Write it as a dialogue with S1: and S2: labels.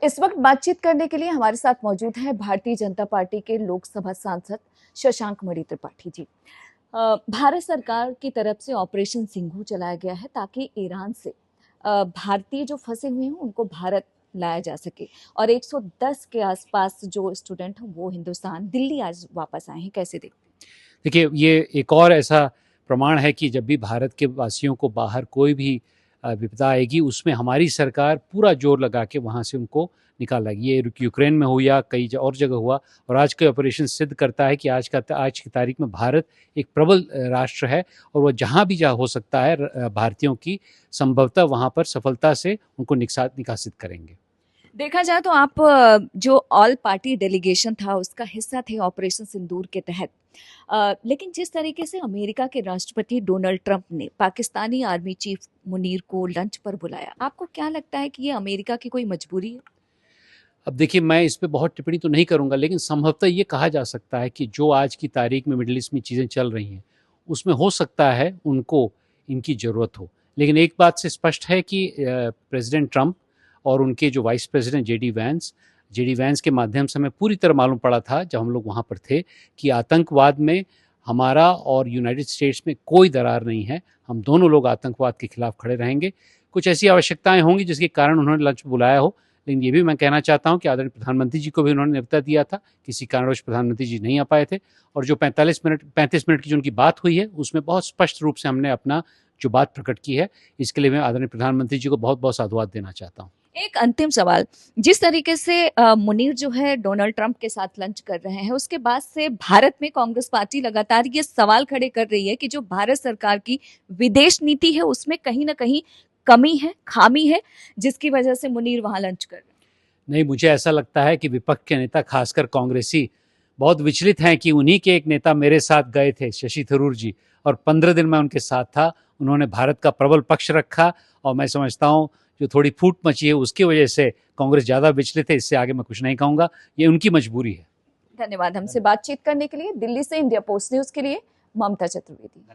S1: इस वक्त बातचीत करने के लिए हमारे साथ मौजूद हैं भारतीय जनता पार्टी के लोकसभा सांसद शशांक मणि त्रिपाठी जी। भारत सरकार की तरफ से ऑपरेशन सिंधु चलाया गया है ताकि ईरान से भारतीय जो फंसे हुए हैं उनको भारत लाया जा सके और 110 के आसपास जो स्टूडेंट हैं वो हिंदुस्तान दिल्ली आज वापस आए हैं। कैसे देखते हैं?
S2: देखिए, ये एक और ऐसा प्रमाण है कि जब भी भारत के वासियों को बाहर कोई भी विपदा आएगी, उसमें हमारी सरकार पूरा जोर लगा के वहाँ से उनको निकाल लाएगी। ये यूक्रेन में हो या कई और जगह हुआ, और आज का ऑपरेशन सिद्ध करता है कि आज की तारीख में भारत एक प्रबल राष्ट्र है, और वह जहाँ भी हो सकता है भारतीयों की संभवतः वहाँ पर सफलता से उनको निकासित करेंगे।
S1: देखा जाए तो आप जो ऑल पार्टी डेलीगेशन था उसका हिस्सा थे ऑपरेशन सिंदूर के तहत, लेकिन जिस तरीके से अमेरिका के राष्ट्रपति डोनाल्ड ट्रंप ने पाकिस्तानी आर्मी चीफ मुनीर को लंच पर बुलाया, आपको क्या लगता है कि ये अमेरिका की कोई मजबूरी है?
S2: अब देखिए, मैं इस पे बहुत टिप्पणी तो नहीं करूंगा, लेकिन संभवतः ये कहा जा सकता है कि जो आज की तारीख में मिडिल ईस्ट में चीज़ें चल रही हैं उसमें हो सकता है उनको इनकी ज़रूरत हो। लेकिन एक बात से स्पष्ट है कि प्रेसिडेंट ट्रंप और उनके जो वाइस प्रेसिडेंट जेडी वैंस के माध्यम से हमें पूरी तरह मालूम पड़ा था जब हम लोग वहाँ पर थे कि आतंकवाद में हमारा और यूनाइटेड स्टेट्स में कोई दरार नहीं है। हम दोनों लोग आतंकवाद के खिलाफ खड़े रहेंगे। कुछ ऐसी आवश्यकताएं होंगी जिसके कारण उन्होंने लंच बुलाया हो, लेकिन ये भी मैं कहना चाहता हूं कि आदरणीय प्रधानमंत्री जी को भी उन्होंने न्योता दिया था। किसी कारणवश प्रधानमंत्री जी नहीं आ पाए थे, और जो 35 मिनट की जो उनकी बात हुई है उसमें बहुत स्पष्ट रूप से हमने अपना जो बात प्रकट की है। इसके लिए मैं आदरणीय प्रधानमंत्री जी को बहुत बहुत साधुवाद देना चाहता हूँ।
S1: एक अंतिम सवाल, जिस तरीके से मुनीर जो है डोनाल्ड ट्रंप के साथ लंच कर रहे हैं, उसके बाद से भारत में कांग्रेस पार्टी लगातार ये सवाल खड़े कर रही है कि जो भारत सरकार की विदेश नीति है उसमें कहीं ना कहीं कमी है, खामी है, जिसकी वजह से मुनीर वहां लंच कर रहे हैं।
S2: नहीं, मुझे ऐसा लगता है कि विपक्ष के नेता, खासकर कांग्रेसी, बहुत विचलित हैं कि उन्हीं के एक नेता मेरे साथ गए थे, शशि थरूर जी, और 15 दिन मैं उनके साथ था। उन्होंने भारत का प्रबल पक्ष रखा, और मैं समझता हूँ जो थोड़ी फूट मची है उसकी वजह से कांग्रेस ज़्यादा विचलित है। इससे आगे मैं कुछ नहीं कहूँगा, ये उनकी मजबूरी है।
S1: धन्यवाद हमसे बातचीत करने के लिए। दिल्ली से इंडिया पोस्ट न्यूज के लिए ममता चतुर्वेदी।